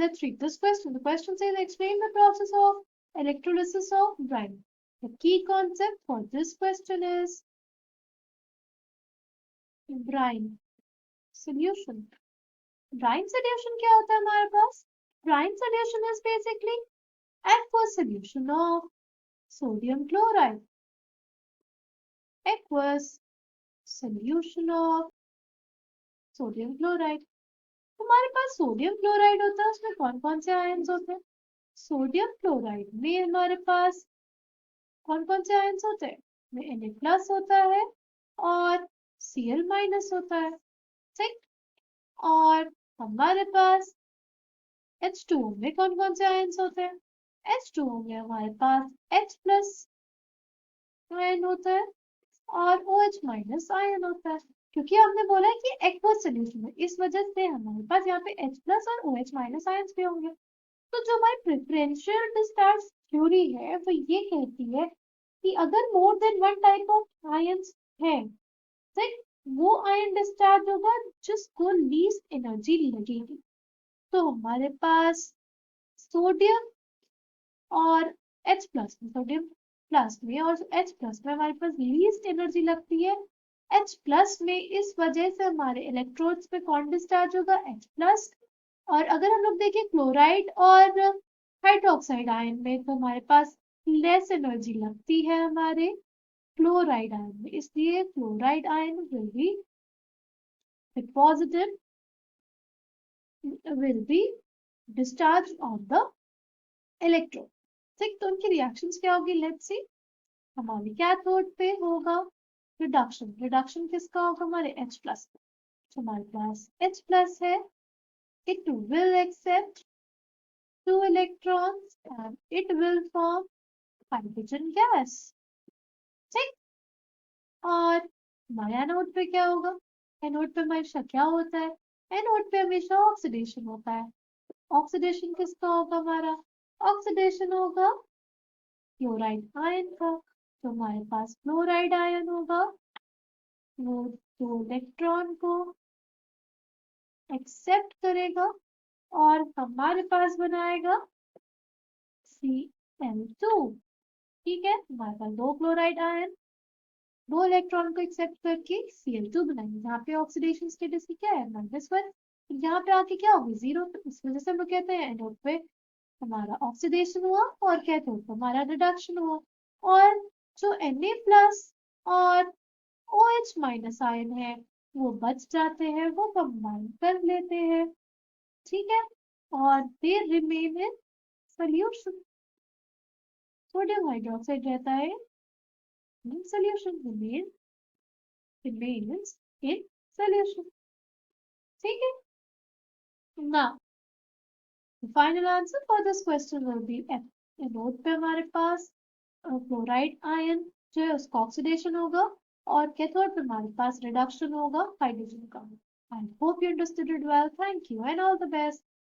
let's read this question. The question says, explain the process of electrolysis of brine. The key concept for this question is brine solution. Brine solution क्या होता है हमारे पास? Brine solution is basically aqueous solution of sodium chloride. Aqueous solution of sodium chloride. हमारे पास sodium chloride होता है, उसमें कौन कौन से आयन्स होते हैं? सोडियम क्लोराइड में हमारे पास कौन कौन से आयन्स होते हैं? में Na+ होता है और Cl- होता है, ठीक. और हमारे पास H2O में कौन कौन से आयन्स होते हैं? H2O में हमारे पास H+ आयन होता है और OH- आयन होता है. क्योंकि हमने बोला है कि एक्वस सोल्यूशन है, इस वजह से हमारे पास यहाँ पे H+ और OH- आयन्स भी होंगे. तो जो हमारी प्रेफरेंशियल डिस्चार्ज थ्योरी है वो ये कहती है कि अगर more than one type of ions है, ठीक, वो आयन डिस्चार्ज होगा जिसको लीस्ट एनर्जी लगेगी. तो हमारे पास सोडियम और H+ में, सोडियम प्लस में और H+ में हमारे पास लीस्ट एनर्जी लगती है. H+ में इस वजह से हमारे इलेक्ट्रोड्स पे कौन डिस्चार्ज होगा? H+. और अगर हम लोग देखें क्लोराइड और हाइड्रोक्साइड आयन में, तो हमारे पास लेस एनर्जी लगती है हमारे क्लोराइड आयन में, इसलिए chloride ion will be deposited, will be discharged on the electrode. ठीक, तो उनकी रिएक्शंस क्या होगी? Let's see. हमारे कैथोड पे होगा रिडक्शन. रिडक्शन किसका होगा? हमारे H+. तो हमारे पास H+ है, it will accept 2 electrons and it will form hydrogen gas. ठीक. और हमारे एनोड पे क्या होगा? एनोड पे हमेशा क्या होता है? एनोड पे हमेशा ऑक्सीडेशन होता है. ऑक्सीडेशन किसका होगा? हमारा ऑक्सीडेशन होगा क्लोराइड आयन का. तो हमारे पास क्लोराइड आयन होगा, वो 2 इलेक्ट्रॉन को एक्सेप्ट करेगा और हमारे पास बनाएगा Cl2. ठीक है, हमारे पास 2 क्लोराइड आयन 2 इलेक्ट्रॉन को एक्सेप्ट करके Cl2 बनाएंगे. यहाँ पे ऑक्सीडेशन स्टेटस की क्या है? -1. यहाँ पे आके क्या होगी? 0. तो इस वजह से हम लोग कहते हैं एनोड पे हमारा ऑक्सीडेशन हुआ और कैथोड पे हमारा रिडक्शन हुआ. और जो Na+ और OH- आयन है वो बच जाते हैं, वो कंबाइन कर लेते हैं. ठीक है, और they remain in solution. Sodium hydroxide रहता है in solution, remains in solution. ठीक है. Now, the final answer for this question will be F. Anode पे हमारे पास क्लोराइड आयन जो है उसका ऑक्सीडेशन होगा और कैथोड पे हमारे पास रिडक्शन होगा हाइड्रोजन का. I hope you understood it well. Thank you and all the best.